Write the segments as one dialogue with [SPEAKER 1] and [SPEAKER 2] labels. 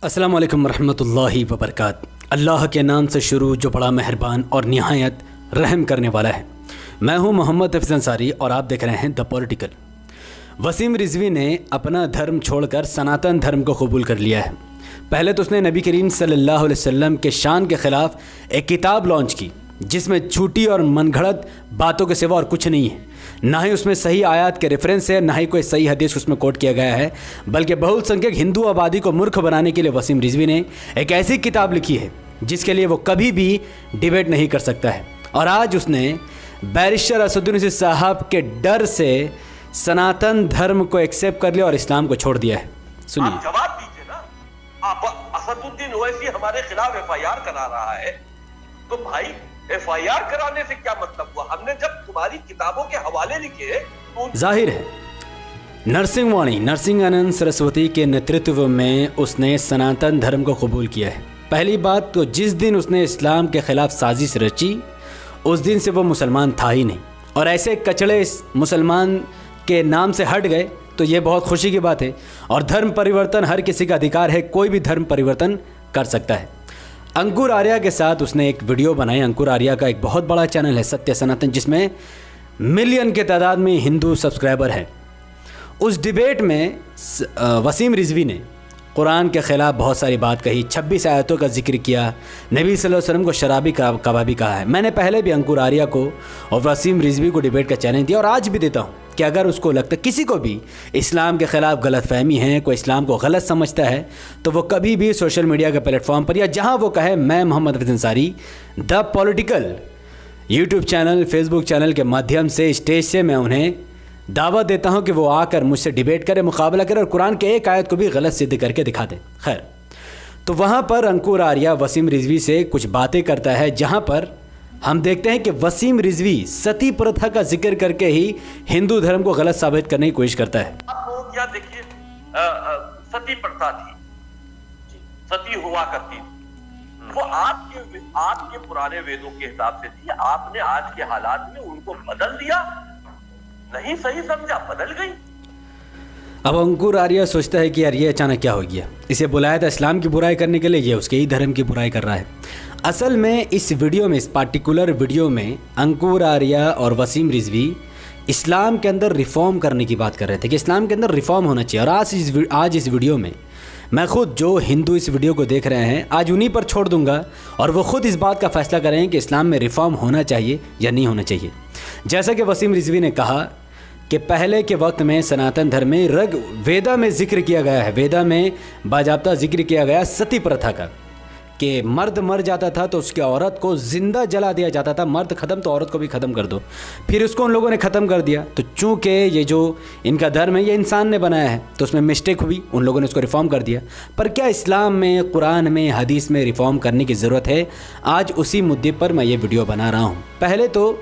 [SPEAKER 1] अस्सलाम वालेकुम रहमतुल्लाहि व बरकात। अल्लाह के नाम से शुरू जो बड़ा मेहरबान और निहायत रहम करने वाला है। मैं हूं मोहम्मद हफीज़ अंसारी और आप देख रहे हैं द पॉलिटिकल। वसीम रिजवी ने अपना धर्म छोड़कर सनातन धर्म को कबूल कर लिया है। पहले तो उसने नबी करीम सल्लल्लाहु अलैहि वसल्लम के शान के ख़िलाफ़ एक किताब लॉन्च की जिसमें झूठी और मनगढ़ंत बातों के सिवा और कुछ नहीं है। ना ही उसमें सही आयत के रेफरेंस है, ना ही कोई सही हदीस उसमें कोट किया गया है, बल्कि बहुसंख्यक हिंदू आबादी को मूर्ख बनाने के लिए वसीम रिजवी ने एक ऐसी किताब लिखी है जिसके लिए वो कभी भी डिबेट नहीं कर सकता है। और आज उसने बैरिस्टर असदुद्दीन ओवैसी साहब के डर से सनातन धर्म को एक्सेप्ट कर लिया और इस्लाम को छोड़ दिया है। सुनिए।
[SPEAKER 2] आप जवाब दीजिए ना। आप असदुद्दीन ओवैसी हमारे खिलाफ एफआईआर करा रहा है तो भाई एफआईआर कराने से क्या मतलब हुआ? हमने जब तुम्हारी किताबों के हवाले लिखे तो
[SPEAKER 1] जाहिर है नरसिंह वाणी नरसिंहानंद सरस्वती के नेतृत्व में उसने सनातन धर्म को कबूल किया है। पहली बात तो जिस दिन उसने इस्लाम के खिलाफ साजिश रची उस दिन से वो मुसलमान था ही नहीं, और ऐसे कचड़े मुसलमान के नाम से हट गए तो ये बहुत खुशी की बात है। और धर्म परिवर्तन हर किसी का अधिकार है, कोई भी धर्म परिवर्तन कर सकता है। अंकुर आर्या के साथ उसने एक वीडियो बनाई। अंकुर आर्या का एक बहुत बड़ा चैनल है सत्य सनातन, जिसमें मिलियन के तादाद में हिंदू सब्सक्राइबर हैं। उस डिबेट में वसीम रिजवी ने कुरान के ख़िलाफ़ बहुत सारी बात कही, 26 आयतों का जिक्र किया, नबी सल्लल्लाहु अलैहि वसल्लम को शराबी कबाबी कहा है। मैंने पहले भी अंकुर आर्या को और वसीम रिजवी को डिबेट का चैलेंज दिया और आज भी देता हूँ कि अगर उसको लगता किसी को भी इस्लाम के ख़िलाफ़ गलतफहमी है, कोई इस्लाम को गलत समझता है, तो वो कभी भी सोशल मीडिया के प्लेटफॉर्म पर या जहाँ वो कहे मैं Mohammad Hafeez Ansari the political YouTube channel Facebook channel के माध्यम से स्टेज से मैं उन्हें दावत देता हूं कि वो आकर मुझसे डिबेट करे, मुकाबला करे और कुरान के एक आयत को भी गलत सिद्ध करके दिखा दे। खैर, तो वहाँ पर अंकुर आर्या वसीम रिजवी से कुछ बातें करता है जहाँ पर हम देखते हैं कि वसीम रिजवी सती प्रथा का जिक्र करके ही हिंदू धर्म को गलत साबित करने की कोशिश करता है।
[SPEAKER 2] आप लोग क्या देखिए, सती प्रथा थी, सती हुआ करती थी, वो आपके पुराने वेदों के हिसाब से थी। आपने आज के हालात में उनको बदल दिया, नहीं सही समझा, बदल गई।
[SPEAKER 1] अब अंकुर आर्या सोचता है कि यार ये अचानक क्या हो गया, इसे बुलाया था इस्लाम की बुराई करने के लिए, ये उसके ही धर्म की बुराई कर रहा है। असल में इस वीडियो में, इस पार्टिकुलर वीडियो में अंकुर आर्या और वसीम रिजवी इस्लाम के अंदर रिफॉर्म करने की बात कर रहे थे कि इस्लाम के अंदर रिफॉर्म होना चाहिए। और आज इस वीडियो में मैं खुद जो हिंदू इस वीडियो को देख रहे हैं आज उन्हीं पर छोड़ दूंगा और वो खुद इस बात का फैसला करें कि इस्लाम में रिफॉर्म होना चाहिए या नहीं होना चाहिए। जैसा कि वसीम रिजवी ने कहा कि पहले के वक्त में सनातन धर्म में वेदा में जिक्र किया गया है, वेदा में बाजाबता जिक्र किया गया सती प्रथा का, कि मर्द मर जाता था तो उसकी औरत को ज़िंदा जला दिया जाता था। मर्द ख़त्म तो औरत को भी ख़त्म कर दो। फिर उसको उन लोगों ने ख़त्म कर दिया। तो चूँकि ये जो इनका धर्म है ये इंसान ने बनाया है तो उसमें मिस्टेक हुई, उन लोगों ने उसको रिफॉर्म कर दिया। पर क्या इस्लाम में, कुरान में, हदीस में रिफॉर्म करने की ज़रूरत है? आज उसी मुद्दे पर मैं ये वीडियो बना रहा हूँ। पहले तो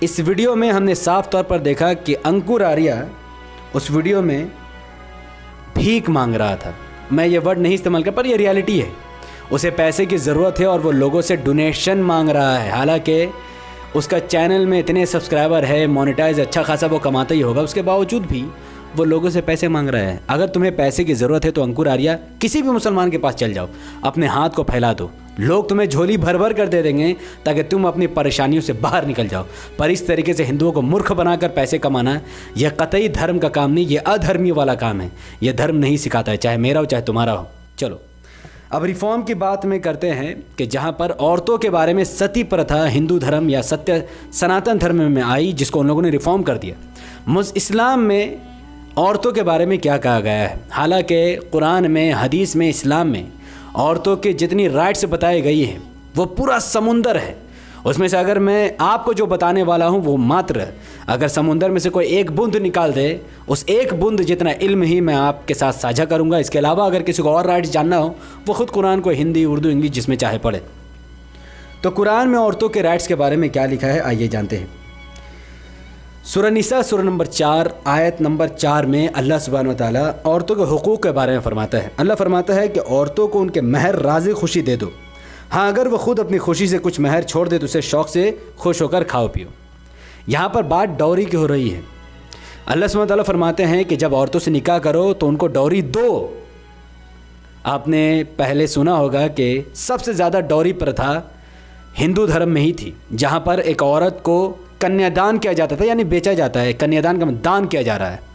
[SPEAKER 1] इस वीडियो में हमने साफ तौर पर देखा कि अंकुर आर्या उस वीडियो में भीख मांग रहा था। मैं ये वर्ड नहीं इस्तेमाल कर, पर ये रियलिटी है। उसे पैसे की ज़रूरत है और वो लोगों से डोनेशन मांग रहा है। हालांकि उसका चैनल में इतने सब्सक्राइबर है, मोनेटाइज अच्छा खासा वो कमाता ही होगा, उसके बावजूद भी वो लोगों से पैसे मांग रहा है। अगर तुम्हें पैसे की ज़रूरत है तो अंकुर आर्या किसी भी मुसलमान के पास चल जाओ, अपने हाथ को फैला दो, लोग तुम्हें झोली भर भर कर दे देंगे ताकि तुम अपनी परेशानियों से बाहर निकल जाओ। पर इस तरीके से हिंदुओं को मूर्ख बनाकर पैसे कमाना यह कतई धर्म का काम नहीं, यह अधर्मी वाला काम है। यह धर्म नहीं सिखाता है, चाहे मेरा हो चाहे तुम्हारा हो। चलो अब रिफॉर्म की बात में करते हैं कि जहाँ पर औरतों के बारे में सती प्रथा हिंदू धर्म या सत्य सनातन धर्म में आई, जिसको उन लोगों ने रिफॉर्म कर दिया। इस्लाम में औरतों के बारे में क्या कहा गया है? हालांकि कुरान में, हदीस में, इस्लाम में औरतों के जितनी राइट्स बताई गई हैं वो पूरा समुंदर है। उसमें से अगर मैं आपको जो बताने वाला हूँ वो मात्र अगर समुंदर में से कोई एक बूंद निकाल दे, उस एक बूंद जितना इल्म ही मैं आपके साथ साझा करूँगा। इसके अलावा अगर किसी को और राइट्स जानना हो वो ख़ुद कुरान को हिंदी, उर्दू, इंग्लिश जिसमें चाहे पढ़े। तो कुरान में औरतों के राइट्स के बारे में क्या लिखा है आइए जानते हैं। सूरह निसा सूरह नंबर 4 आयत नंबर 4 में अल्लाह सुब्हानहू व तआला औरतों के हुकूक़ के बारे में फरमाता है। अल्लाह फरमाता है कि औरतों को उनके महर राज़ी खुशी दे दो। हाँ, अगर वो खुद अपनी खुशी से कुछ महर छोड़ दे तो उसे शौक़ से खुश होकर खाओ पियो। यहाँ पर बात डौरी की हो रही है। अल्लाह सुब्हानहू व तआला फरमाते हैं कि जब औरतों से निकाह करो तो उनको डौरी दो। आपने पहले सुना होगा कि सबसे ज़्यादा डौरी प्रथा हिंदू धर्म में ही थी, जहाँ पर एक औरत को कन्यादान किया जाता था, यानी बेचा जाता है, कन्यादान का मतलब दान किया जा रहा है।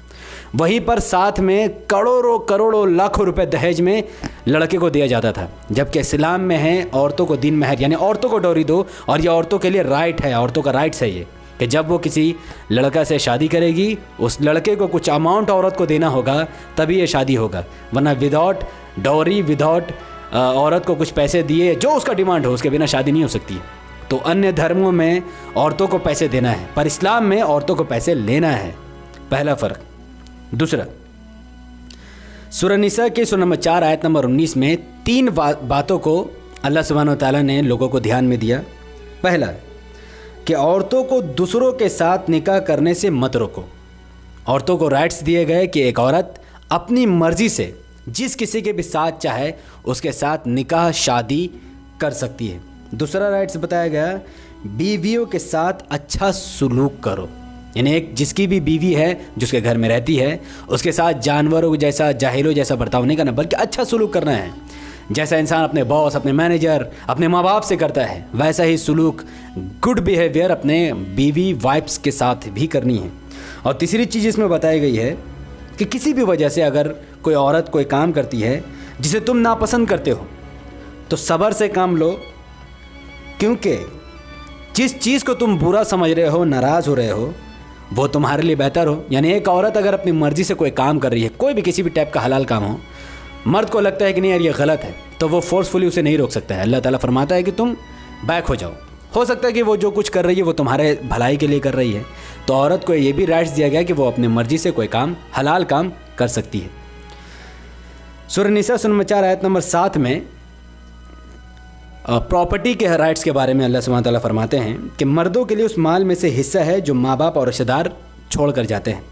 [SPEAKER 1] वहीं पर साथ में करोड़ों करोड़ों लाखों रुपए दहेज में लड़के को दिया जाता था। जबकि इस्लाम में है औरतों को दिन महर, यानी औरतों को डौरी दो, और ये औरतों के लिए राइट है, औरतों का राइट्स है ये कि जब वो किसी लड़का से शादी करेगी उस लड़के को कुछ अमाउंट औरत को देना होगा तभी ये शादी होगा, वरना विदाउट डौरी, विदाउट औरत को कुछ पैसे दिए जो उसका डिमांड हो उसके बिना शादी नहीं हो सकती। तो अन्य धर्मों में औरतों को पैसे देना है, पर इस्लाम में औरतों को पैसे लेना है, पहला फ़र्क। दूसरा, सूरह निसा के सूरह नंबर 4 आयत नंबर 19 में 3 बातों को अल्लाह सुब्हानहू व तआला ने लोगों को ध्यान में दिया। पहला कि औरतों को दूसरों के साथ निकाह करने से मत रोको। औरतों को राइट्स दिए गए कि एक औरत अपनी मर्जी से जिस किसी के भी साथ चाहे उसके साथ निकाह शादी कर सकती है। दूसरा राइट्स बताया गया, बीवियों के साथ अच्छा सुलूक करो, यानी एक जिसकी भी बीवी है जिसके घर में रहती है उसके साथ जानवरों जैसा, जाहिलों जैसा बर्ताव नहीं करना, बल्कि अच्छा सुलूक करना है। जैसा इंसान अपने बॉस, अपने मैनेजर, अपने माँ बाप से करता है, वैसा ही सुलूक, गुड बिहेवियर अपने बीवी वाइफ्स के साथ भी करनी है। और तीसरी चीज़ इसमें बताई गई है कि किसी भी वजह से अगर कोई औरत कोई काम करती है जिसे तुम नापसंद करते हो तो सब्र से काम लो, क्योंकि जिस चीज़ को तुम बुरा समझ रहे हो, नाराज़ हो रहे हो, वो तुम्हारे लिए बेहतर हो। यानी एक औरत अगर अपनी मर्ज़ी से कोई काम कर रही है, कोई भी किसी भी टाइप का हलाल काम हो, मर्द को लगता है कि नहीं यार ये गलत है, तो वो फोर्सफुली उसे नहीं रोक सकता है। अल्लाह ताला फरमाता है कि तुम बैक हो जाओ। हो सकता है कि वो जो कुछ कर रही है वो तुम्हारे भलाई के लिए कर रही है, तो औरत को ये भी राइट्स दिया गया कि वो अपनी मर्जी से कोई काम, हलाल काम कर सकती है। सूरह निसा सूरह नंबर 4 आयत नंबर 7 में प्रॉपर्टी के राइट्स के बारे में अल्लाह सुब्हानहू व तआला फरमाते हैं कि मर्दों के लिए उस माल में से हिस्सा है जो माँ बाप और रिश्तेदार छोड़ कर जाते हैं,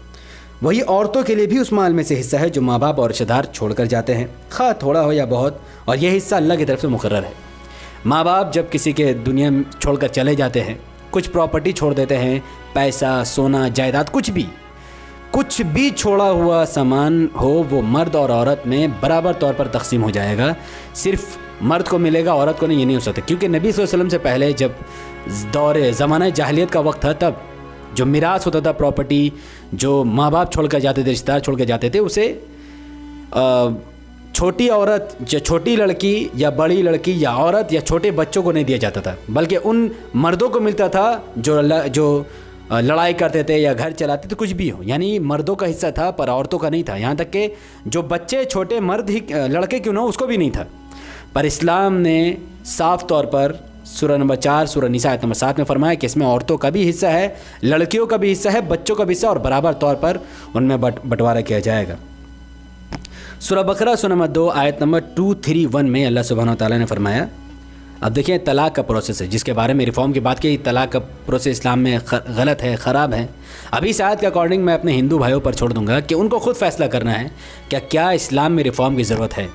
[SPEAKER 1] वही औरतों के लिए भी उस माल में से हिस्सा है जो माँ बाप और रिश्तेदार छोड़ कर जाते हैं, खा थोड़ा हो या बहुत, और यह हिस्सा अल्लाह की तरफ से मुकर्रर है। माँ बाप जब किसी के दुनिया में छोड़कर चले जाते हैं, कुछ प्रॉपर्टी छोड़ देते हैं, पैसा, सोना, जायदाद, कुछ भी छोड़ा हुआ सामान हो, वो मर्द और औरत में बराबर तौर पर तकसीम हो जाएगा। सिर्फ मर्द को मिलेगा, औरत को नहीं, ये नहीं हो सकता, क्योंकि नबी सल्लल्लाहु अलैहि वसल्लम से पहले जब दौरे ज़माना जाहिलियत का वक्त था, तब जो मिरास होता था, प्रॉपर्टी जो माँ बाप छोड़ कर जाते थे, रिश्तेदार छोड़ कर जाते थे, उसे छोटी औरत, छोटी लड़की या बड़ी लड़की या औरत या छोटे बच्चों को नहीं दिया जाता था, बल्कि उन मर्दों को मिलता था जो लड़ाई करते थे या घर चलाते थे, कुछ भी हो, यानी मर्दों का हिस्सा था पर औरतों का नहीं था। यहाँ तक कि जो बच्चे छोटे मर्द ही, लड़के क्यों ना, उसको भी नहीं था। पर इस्लाम ने साफ तौर पर सूरह नंबर 4 सूरह निसा आयत नंबर 7 में फरमाया कि इसमें औरतों का भी हिस्सा है, लड़कियों का भी हिस्सा है, बच्चों का भी हिस्सा, और बराबर तौर पर उनमें बंटवारा किया जाएगा। सूरह बकरा सूरह नंबर 2 आयत नंबर 231 में अल्लाह सुब्हानहू व तआला ने फरमाया, अब देखिए तलाक का प्रोसेस है जिसके बारे में रिफॉर्म की बात की। तलाक का प्रोसेस इस्लाम में गलत है, ख़राब है। अभी इस आयत के अकॉर्डिंग मैं अपने हिंदू भाइयों पर छोड़ दूंगा कि उनको खुद फैसला करना है क्या इस्लाम में रिफॉर्म की ज़रूरत है।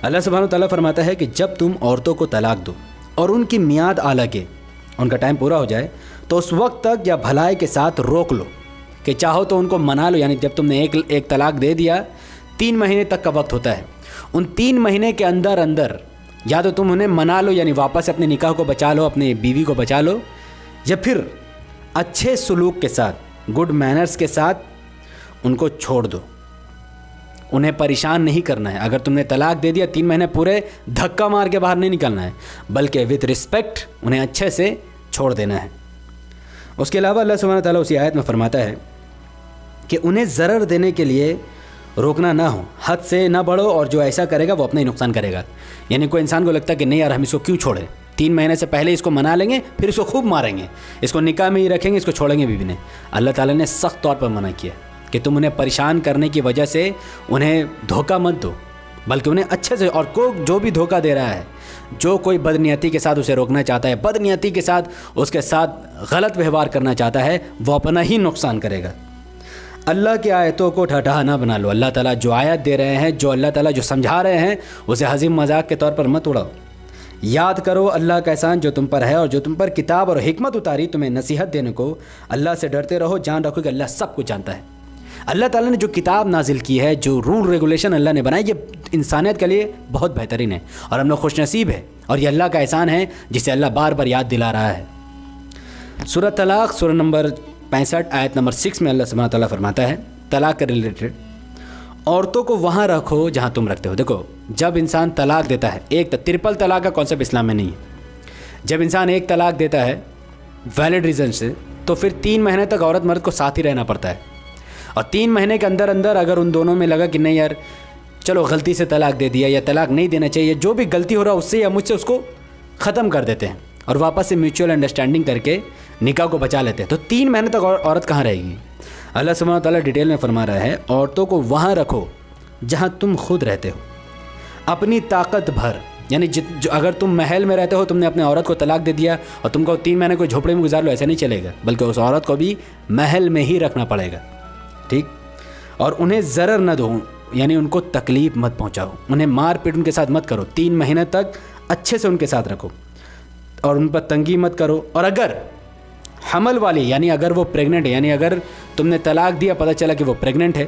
[SPEAKER 1] अल्लाह सुब्हानहू व तआला फरमाता है कि जब तुम औरतों को तलाक दो और उनकी मियाद आ लगे, उनका टाइम पूरा हो जाए, तो उस वक्त तक या भलाई के साथ रोक लो, कि चाहो तो उनको मना लो। यानी जब तुमने एक तलाक दे दिया, 3 महीने तक का वक्त होता है, उन 3 महीने के अंदर अंदर या तो तुम उन्हें मना लो, यानी वापस अपने निकाह को बचा लो, अपने बीवी को बचा लो, या फिर अच्छे सलूक के साथ, गुड मैनर्स के साथ उनको छोड़ दो। उन्हें परेशान नहीं करना है। अगर तुमने तलाक दे दिया, 3 महीने पूरे धक्का मार के बाहर नहीं निकलना है, बल्कि विथ रिस्पेक्ट उन्हें अच्छे से छोड़ देना है। उसके अलावा अल्लाह सुब्हानहू व तआला उसी आयत में फरमाता है कि उन्हें ज़रर देने के लिए रोकना ना हो, हद से ना बढ़ो, और जो ऐसा करेगा वो अपना ही नुकसान करेगा। यानी कोई इंसान को लगता है कि नहीं यार हम इसको क्यों छोड़ें, 3 महीने से पहले इसको मना लेंगे, फिर इसको खूब मारेंगे, इसको निकाह में ही रखेंगे, इसको छोड़ेंगे बीवी ने। अल्लाह ताला ने सख्त तौर पर मना किया कि तुम उन्हें परेशान करने की वजह से उन्हें धोखा मत दो, बल्कि उन्हें अच्छे से, और को जो भी धोखा दे रहा है, जो कोई बदनीयती के साथ उसे रोकना चाहता है, बदनीयती के साथ उसके साथ गलत व्यवहार करना चाहता है, वो अपना ही नुकसान करेगा। अल्लाह की आयतों को ठठा ना बना लो। अल्लाह ताला जो आयत दे रहे हैं, जो अल्लाह ताला जो समझा रहे हैं, उसे हज़ीम मजाक के तौर पर मत उड़ाओ। याद करो अल्लाह का एहसान जो तुम पर है, और जो तुम पर किताब और हिकमत उतारी तुम्हें नसीहत देने को। अल्लाह से डरते रहो, जान रखो कि अल्लाह सब कुछ जानता है। अल्लाह ताला ने जो किताब नाजिल की है, जो रूल रेगुलेशन अल्लाह ने बनाई, ये इंसानियत के लिए बहुत बेहतरीन है और हम लोग खुशनसीब है और ये अल्लाह का एहसान है जिसे अल्लाह बार बार याद दिला रहा है। सूरह तलाक़ सूरह नंबर 65 आयत नंबर 6 में अल्लाह सुब्हानहू व तआला फरमाता है तलाक़ के रिलेटेड, औरतों को वहाँ रखो जहाँ तुम रखते हो। देखो, जब इंसान तलाक़ देता है, एक ट्रिपल तलाक़ का कॉन्सेप्ट इस्लाम में नहीं है। जब इंसान एक तलाक़ देता है वैलिड रीज़न से, तो फिर 3 महीने तक औरत मर्द को साथ ही रहना पड़ता है और 3 महीने के अंदर अंदर अगर उन दोनों में लगा कि नहीं यार चलो गलती से तलाक़ दे दिया या तलाक़ नहीं देना चाहिए, जो भी गलती हो रहा है उससे या मुझसे उसको ख़त्म कर देते हैं और वापस से म्यूचुअल अंडरस्टैंडिंग करके निकाह को बचा लेते हैं, तो 3 महीने तक औरत कहाँ रहेगी? अल्लाह सुब्हानहू व तआला डिटेल में फरमा रहा है, औरतों को वहाँ रखो जहाँ तुम खुद रहते हो, अपनी ताकत भर। यानी जो अगर तुम महल में रहते हो, तुमने अपने औरत को तलाक दे दिया और तुमको 3 महीने कोई झोपड़े में गुजार लो, ऐसा नहीं चलेगा, बल्कि उस औरत को भी महल में ही रखना पड़ेगा, ठीक। और उन्हें ज़रर न दो, यानी उनको तकलीफ़ मत पहुँचाओ, उन्हें मार पीट उनके साथ मत करो, 3 महीने तक अच्छे से उनके साथ रखो और उन पर तंगी मत करो। और अगर हमल वाली, यानी अगर वो प्रेग्नेंट है, यानी अगर तुमने तलाक दिया, पता चला कि वो प्रेग्नेंट है,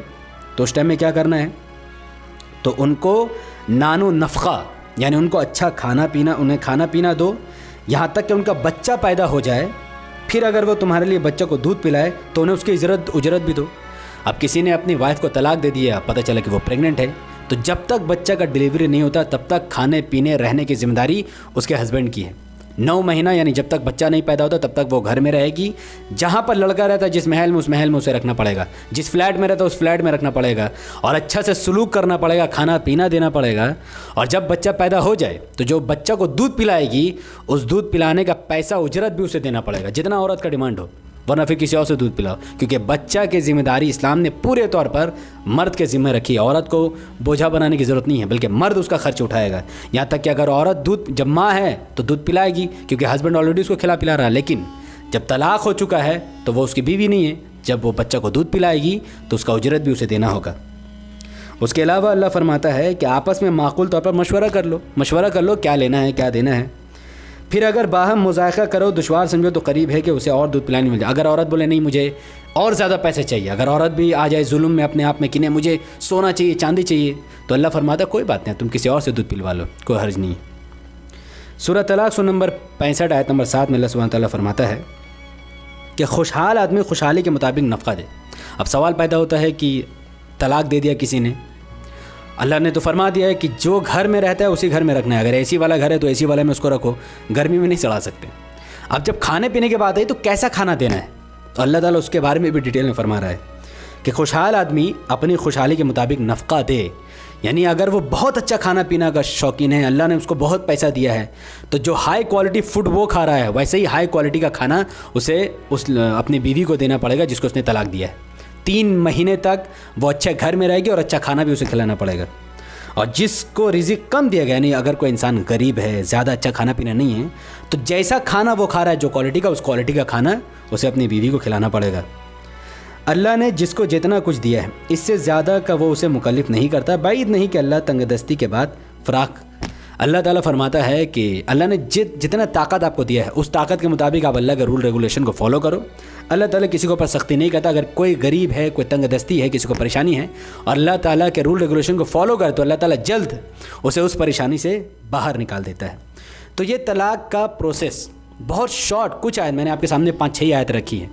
[SPEAKER 1] तो उस टाइम में क्या करना है? तो उनको नानो नफ़क़ा, यानी उनको अच्छा खाना पीना, उन्हें खाना पीना दो यहाँ तक कि उनका बच्चा पैदा हो जाए। फिर अगर वो तुम्हारे लिए बच्चे को दूध पिलाए तो उन्हें उसकी उजरत भी दो। अब किसी ने अपनी वाइफ को तलाक दे दिया, पता चला कि वो प्रेग्नेंट है, तो जब तक बच्चा का डिलीवरी नहीं होता तब तक खाने पीने रहने की ज़िम्मेदारी उसके हस्बैंड की है। 9 महीना, यानी जब तक बच्चा नहीं पैदा होता तब तक वो घर में रहेगी। जहाँ पर लड़का रहता है, जिस महल में, उस महल में उसे रखना पड़ेगा। जिस फ्लैट में रहता है उस फ्लैट में रखना पड़ेगा और अच्छा से सलूक करना पड़ेगा, खाना पीना देना पड़ेगा। और जब बच्चा पैदा हो जाए तो जो बच्चा को दूध पिलाएगी, उस दूध पिलाने का पैसा उजरत भी उसे देना पड़ेगा, जितना औरत का डिमांड हो, वरना फिर किसी और से दूध पिलाओ। क्योंकि बच्चा की जिम्मेदारी इस्लाम ने पूरे तौर पर मर्द के ज़िम्मे रखी है। औरत को बोझा बनाने की ज़रूरत नहीं है, बल्कि मर्द उसका खर्च उठाएगा। यहाँ तक कि अगर औरत दूध, जब माँ है तो दूध पिलाएगी क्योंकि हस्बैंड ऑलरेडी उसको खिला पिला रहा है, लेकिन जब तलाक हो चुका है तो वो उसकी बीवी नहीं है। जब वो बच्चा को दूध पिलाएगी तो उसका उजरत भी उसे देना होगा। उसके अलावा अल्लाह फरमाता है कि आपस में माकूल तौर पर मशवरा कर लो क्या लेना है क्या देना है। फिर अगर बाहम मुज़ायक़ा करो, दुश्वार समझो, तो करीब है कि उसे और दूध पिलाने मिल जाए। अगर औरत बोले नहीं मुझे और ज़्यादा पैसे चाहिए, अगर औरत भी आ जाए जुल्म में अपने आप में कि नहीं मुझे सोना चाहिए, चांदी चाहिए, तो अल्लाह फरमाता कोई बात नहीं, तुम किसी और से दूध पिलवा लो, कोई हर्ज नहीं है। सूरह तलाक़ सूरह नंबर 65 आयत नंबर 7 में अल्लाह सुब्हानहू व तआला फरमाता है कि खुशहाल आदमी खुशहाली के मुताबिक नफ़क़ा दे। अब सवाल पैदा होता है कि तलाक दे दिया किसी ने, अल्लाह ने तो फरमा दिया है कि जो घर में रहता है उसी घर में रखना है। अगर एसी वाला घर है तो एसी वाले में उसको रखो, गर्मी में नहीं चढ़ा सकते। अब जब खाने पीने की बात आई तो कैसा खाना देना है, तो अल्लाह ताला उसके बारे में भी डिटेल में फरमा रहा है कि खुशहाल आदमी अपनी खुशहाली के मुताबिक नफ़क़ा दे। यानी अगर वो बहुत अच्छा खाना पीना का शौकीन है, अल्लाह ने उसको बहुत पैसा दिया है, तो जो हाई क्वालिटी फूड वो खा रहा है, वैसे ही हाई क्वालिटी का खाना उसे अपनी बीवी को देना पड़ेगा जिसको उसने तलाक दिया है। 3 महीने तक वो अच्छे घर में रहेगी और अच्छा खाना भी उसे खिलाना पड़ेगा। और जिसको रिज़िक कम दिया गया, नहीं अगर कोई इंसान गरीब है, ज़्यादा अच्छा खाना पीना नहीं है, तो जैसा खाना वो खा रहा है, जो क्वालिटी का, उस क्वालिटी का खाना उसे अपनी बीवी को खिलाना पड़ेगा। अल्लाह ने जिसको जितना कुछ दिया है इससे ज़्यादा का वो उसे मुकल्लिफ नहीं करता। बाइद नहीं कि अल्लाह तंगदस्ती के बाद फ़राक। अल्लाह ताला फरमाता है कि अल्लाह ने जितना ताकत आपको दिया है उस ताकत के मुताबिक आप अल्लाह के रूल रेगुलेशन को फॉलो करो। अल्लाह ताला किसी को पर सख्ती नहीं करता। अगर कोई गरीब है, कोई तंगदस्ती है, किसी को परेशानी है और अल्लाह ताला के रूल रेगुलेशन को फॉलो करे तो अल्लाह ताला जल्द उसे उस परेशानी से बाहर निकाल देता है। तो ये तलाक का प्रोसेस बहुत शॉर्ट, कुछ आयत मैंने आपके सामने 5-6 आयत रखी है।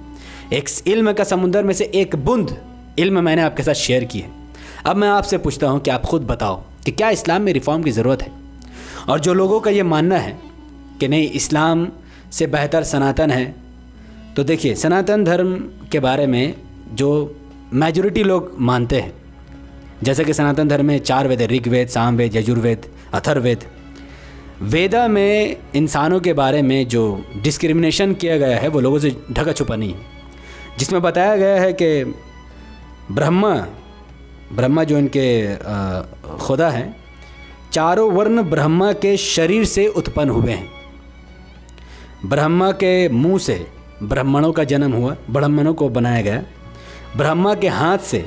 [SPEAKER 1] एक इल्म का समुंदर में से एक बूंद इल्म मैंने आपके साथ शेयर की है। अब मैं आपसे पूछता हूँ कि आप खुद बताओ कि क्या इस्लाम में रिफॉर्म की ज़रूरत है? और जो लोगों का ये मानना है कि नहीं इस्लाम से बेहतर सनातन है, तो देखिए सनातन धर्म के बारे में जो मेजॉरिटी लोग मानते हैं, जैसे कि सनातन धर्म में 4 वेद, ऋग्वेद, सामवेद, यजुर्वेद, अथर्ववेद। वेदा में इंसानों के बारे में जो डिस्क्रिमिनेशन किया गया है वो लोगों से ढका छुपा नहीं है, जिसमें बताया गया है कि ब्रह्मा जो इनके खुदा हैं, चारों वर्ण ब्रह्मा के शरीर से उत्पन्न हुए हैं। ब्रह्मा के मुंह से ब्राह्मणों का जन्म हुआ, ब्राह्मणों को बनाया गया। ब्रह्मा के हाथ से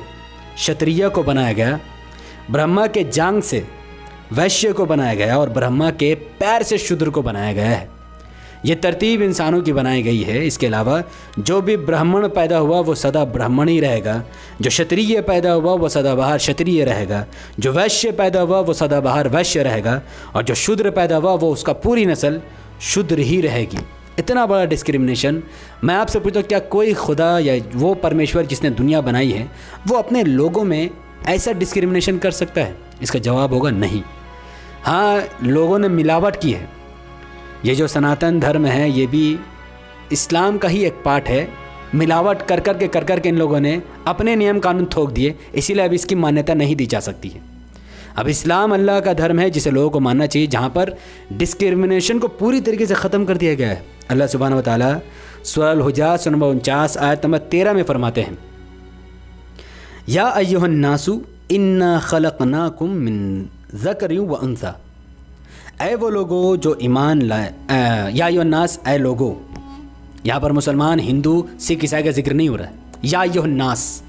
[SPEAKER 1] क्षत्रिय को बनाया गया। ब्रह्मा के जांघ से वैश्य को बनाया गया और ब्रह्मा के पैर से शूद्र को बनाया गया है। ये तरतीब इंसानों की बनाई गई है। इसके अलावा जो भी ब्राह्मण पैदा हुआ वो सदा ब्राह्मण ही रहेगा, जो क्षत्रिय पैदा हुआ वो सदाबहार क्षत्रिय रहेगा, जो वैश्य पैदा हुआ वो सदाबहार वैश्य रहेगा, और जो शूद्र पैदा हुआ वो उसका पूरी नस्ल शूद्र ही रहेगी। इतना बड़ा डिस्क्रिमिनेशन। मैं आपसे पूछता हूँ, क्या कोई खुदा या वो परमेश्वर जिसने दुनिया बनाई है वो अपने लोगों में ऐसा डिस्क्रिमिनेशन कर सकता है? इसका जवाब होगा नहीं। हाँ, लोगों ने मिलावट की है। ये जो सनातन धर्म है ये भी इस्लाम का ही एक पार्ट है। मिलावट कर के इन लोगों ने अपने नियम कानून थोक दिए, इसीलिए अब इसकी मान्यता नहीं दी जा सकती है। अब इस्लाम अल्लाह का धर्म है जिसे लोगों को मानना चाहिए, जहाँ पर डिस्क्रिमिनेशन को पूरी तरीके से ख़त्म कर दिया गया है। अल्लाह सुब्हानहू व तआला सूरह अल-हुजुरात 49 आयत नंबर 13 में फरमाते हैं, या अय्युहन नासु इन्ना खलकनाकुम मिन ज़करिन व उन्सा। ऐ वो लोगो जो ईमान लाए, या अय्युहन नास, ऐ लोगो। यहाँ पर मुसलमान, हिंदू, सिख, ईसाई का जिक्र नहीं हो रहा है। या अय्युहन नास,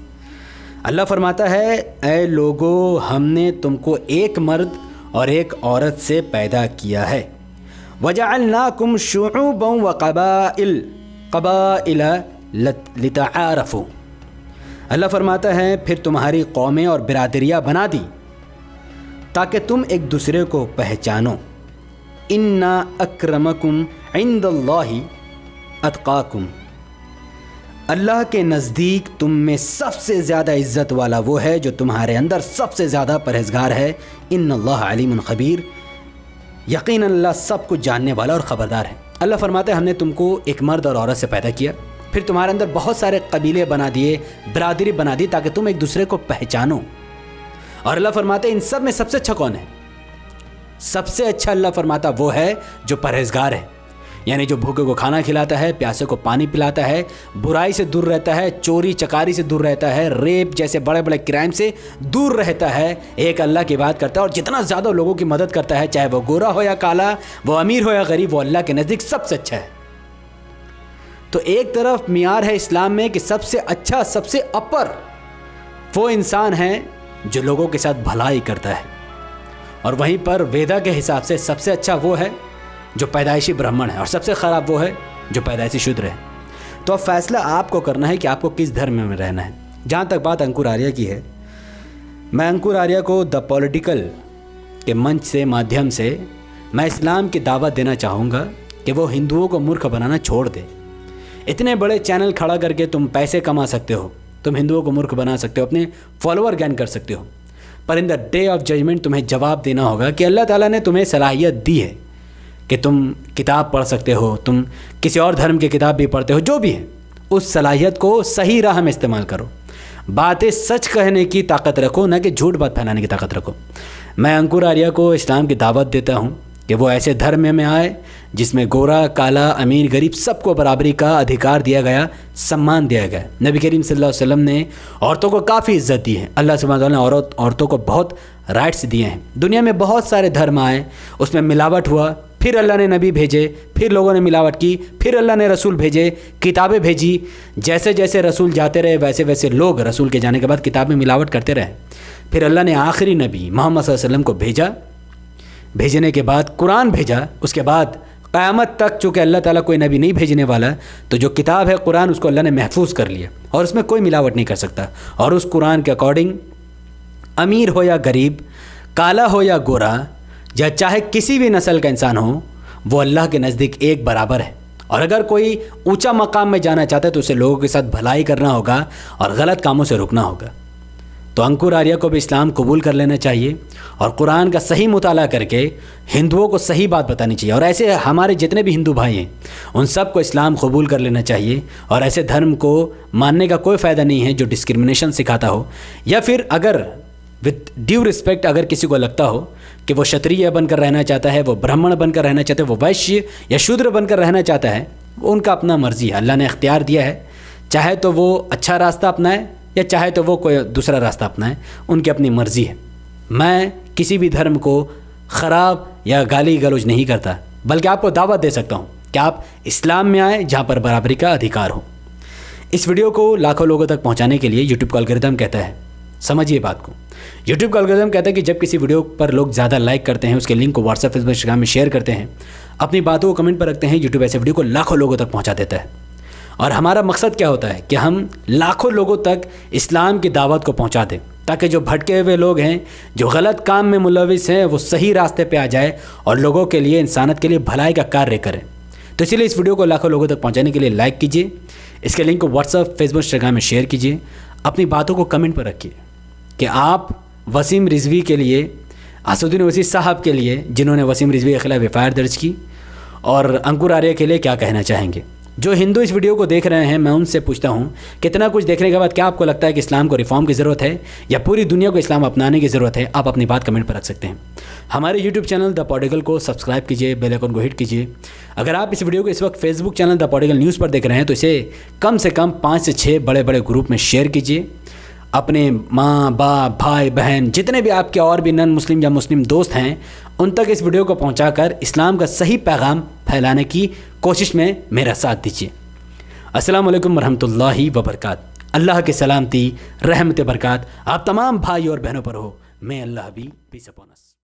[SPEAKER 1] अल्लाह फरमाता है, ऐ लोगो हमने तुमको एक मर्द और एक औरत से पैदा किया है। वजअलनाकुम शुऊबन व क़बाइल लितआरफू। अल्लाह फरमाता है फिर तुम्हारी कौमें और बिरादरियाँ बना दी ताकि तुम एक दूसरे को पहचानो। इन्ना अक्रमकुम इंदल्लाहि अत्काकुम। अल्लाह के नज़दीक तुम में सबसे ज़्यादा इज़्ज़त वाला वो है जो तुम्हारे अंदर सबसे ज़्यादा परहेज़गार है। इन्नल्लाह अलीमुन ख़बीर, यकीनन अल्लाह सब कुछ जानने वाला और ख़बरदार है। अल्लाह फरमाते हैं हमने तुमको एक मर्द और औरत से पैदा किया, फिर तुम्हारे अंदर बहुत सारे कबीले बना दिए, बिरादरी बना दी ताकि तुम एक दूसरे को पहचानो। और अल्लाह फरमाते इन सब में सबसे अच्छा कौन है? सबसे अच्छा अल्लाह फरमाता वो है जो परहेज़गार है, यानी जो भूखे को खाना खिलाता है, प्यासे को पानी पिलाता है, बुराई से दूर रहता है, चोरी चकारी से दूर रहता है, रेप जैसे बड़े बड़े क्राइम से दूर रहता है, एक अल्लाह की बात करता है और जितना ज़्यादा लोगों की मदद करता है, चाहे वो गोरा हो या काला, वो अमीर हो या गरीब, वो अल्लाह के नज़दीक सबसे अच्छा है। तो एक तरफ मियार है इस्लाम में कि सबसे अच्छा, सबसे अपर वो इंसान है जो लोगों के साथ भलाई करता है, और वहीं पर वेदा के हिसाब से सबसे अच्छा वो है जो पैदाइशी ब्राह्मण है, और सबसे ख़राब वो है जो पैदाइशी शूद्र है। तो अब फैसला आपको करना है कि आपको किस धर्म में रहना है। जहाँ तक बात अंकुर आर्या की है, मैं अंकुर आर्या को द पॉलिटिकल के मंच से, माध्यम से मैं इस्लाम की दावत देना चाहूँगा कि वो हिंदुओं को मूर्ख बनाना छोड़ दे। इतने बड़े चैनल खड़ा करके तुम पैसे कमा सकते हो, तुम हिंदुओं को मूर्ख बना सकते हो, अपने फॉलोअर गेन कर सकते हो, पर in the day of judgement तुम्हें जवाब देना होगा कि अल्लाह ताला ने तुम्हें सलाहियत दी है कि तुम किताब पढ़ सकते हो, तुम किसी और धर्म की किताब भी पढ़ते हो, जो भी है उस सलाहियत को सही राह में इस्तेमाल करो। बातें सच कहने की ताकत रखो, ना कि झूठ बात फैलाने की ताकत रखो। मैं अंकुर आर्या को इस्लाम की दावत देता हूँ कि वो ऐसे धर्म में आए जिसमें गोरा काला अमीर गरीब सबको बराबरी का अधिकार दिया गया, सम्मान दिया गया। नबी करीम सल्लल्लाहु अलैहि वसल्लम ने औरतों को काफ़ी इज्जत दी है। अल्लाह सुब्हानहू व तआला ने औरतों को बहुत राइट्स दिए हैं। दुनिया में बहुत सारे धर्म आए, उसमें मिलावट हुआ, फिर अल्लाह ने नबी भेजे, फिर लोगों ने मिलावट की, फिर अल्लाह ने रसूल भेजे, किताबें भेजी। जैसे जैसे रसूल जाते रहे वैसे वैसे लोग रसूल के जाने के बाद किताब में मिलावट करते रहे। फिर अल्लाह ने आखिरी नबी मोहम्मद सल्लल्लाहु अलैहि वसल्लम को भेजा, भेजने के बाद कुरान भेजा। उसके बाद क़यामत तक चूँकि अल्लाह ताला कोई नबी नहीं भेजने वाला, तो जो किताब है कुरान उसको अल्लाह ने महफूज कर लिया और उसमें कोई मिलावट नहीं कर सकता। और उस कुरान के अकॉर्डिंग अमीर हो या गरीब, काला हो या गोरा, या चाहे किसी भी नस्ल का इंसान हो, वो अल्लाह के नज़दीक एक बराबर है। और अगर कोई ऊंचा मकाम में जाना चाहता है तो उसे लोगों के साथ भलाई करना होगा और गलत कामों से रुकना होगा। तो अंकुर आर्या को भी इस्लाम कबूल कर लेना चाहिए और कुरान का सही मुताला करके हिंदुओं को सही बात बतानी चाहिए। और ऐसे हमारे जितने भी हिंदू भाई हैं उन सब को इस्लाम कबूल कर लेना चाहिए। और ऐसे धर्म को मानने का कोई फ़ायदा नहीं है जो डिस्क्रिमिनेशन सिखाता हो, या फिर अगर विथ ड्यू रिस्पेक्ट अगर किसी को लगता हो कि वो क्षत्रिय बनकर रहना चाहता है, वो ब्राह्मण बनकर रहना चाहता है, वो वैश्य या शूद्र बनकर रहना चाहता है, वो उनका अपना मर्जी है। अल्लाह ने इख्तियार दिया है, चाहे तो वो अच्छा रास्ता अपनाए या चाहे तो वो कोई दूसरा रास्ता अपनाए, उनकी अपनी मर्ज़ी है। मैं किसी भी धर्म को ख़राब या गाली गलौज नहीं करता, बल्कि आपको दावत दे सकता हूँ कि आप इस्लाम में आए जहाँ पर बराबरी का अधिकार हो। इस वीडियो को लाखों लोगों तक पहुँचाने के लिए यूट्यूब का एल्गोरिथम कहता है, समझिए बात को, यूट्यूब का एल्गोरिथम कहता है कि जब किसी वीडियो पर लोग ज़्यादा लाइक करते हैं, उसके लिंक को व्हाट्सएप, फेसबुक, इंस्टाग्राम में शेयर करते हैं, अपनी बातों को कमेंट पर रखते हैं, यूट्यूब ऐसे वीडियो को लाखों लोगों तक पहुंचा देता है। और हमारा मकसद क्या होता है कि हम लाखों लोगों तक इस्लाम की दावत को पहुंचा दें, ताकि जो भटके हुए लोग हैं, जो गलत काम में मुलविस हैं, वो सही रास्ते पे आ जाए और लोगों के लिए, इंसानियत के लिए भलाई का कार्य करें। तो इसीलिए इस वीडियो को लाखों लोगों तक पहुंचाने के लिए लाइक कीजिए, इसके लिंक को व्हाट्सएप, फेसबुक, इंस्टाग्राम में शेयर कीजिए, अपनी बातों को कमेंट पर रखिए कि आप वसीम रिजवी के लिए, असदुद्दीन ओवैसी साहब के लिए, जिन्होंने वसीम रिजवी के खिलाफ एफआईआर दर्ज की, और अंकुर आर्य के लिए क्या कहना चाहेंगे। जो हिंदू इस वीडियो को देख रहे हैं, मैं उनसे पूछता हूं, कितना कुछ देखने के बाद क्या आपको लगता है कि इस्लाम को रिफॉर्म की ज़रूरत है या पूरी दुनिया को इस्लाम अपनाने की ज़रूरत है? आप अपनी बात कमेंट पर रख सकते हैं। हमारे यूट्यूब चैनल द पॉडिकल को सब्सक्राइब कीजिए, बेल आइकन को हिट कीजिए। अगर आप इस वीडियो को इस वक्त फेसबुक चैनल द पॉडिकल न्यूज़ पर देख रहे हैं तो इसे कम से कम 5 से 6 बड़े बड़े ग्रुप में शेयर कीजिए। अपने माँ, बाप, भाई, बहन, जितने भी आपके और भी नॉन मुस्लिम या मुस्लिम दोस्त हैं, उन तक इस वीडियो को पहुंचाकर इस्लाम का सही पैगाम फैलाने की कोशिश में मेरा साथ दीजिए। अस्सलाम वालेकुम रहमतुल्लाहि व बरकात। अल्लाह की सलामती, रहमत, बरकत आप तमाम भाई और बहनों पर हो। मैं अल्लाह भी पीस अपॉन अस।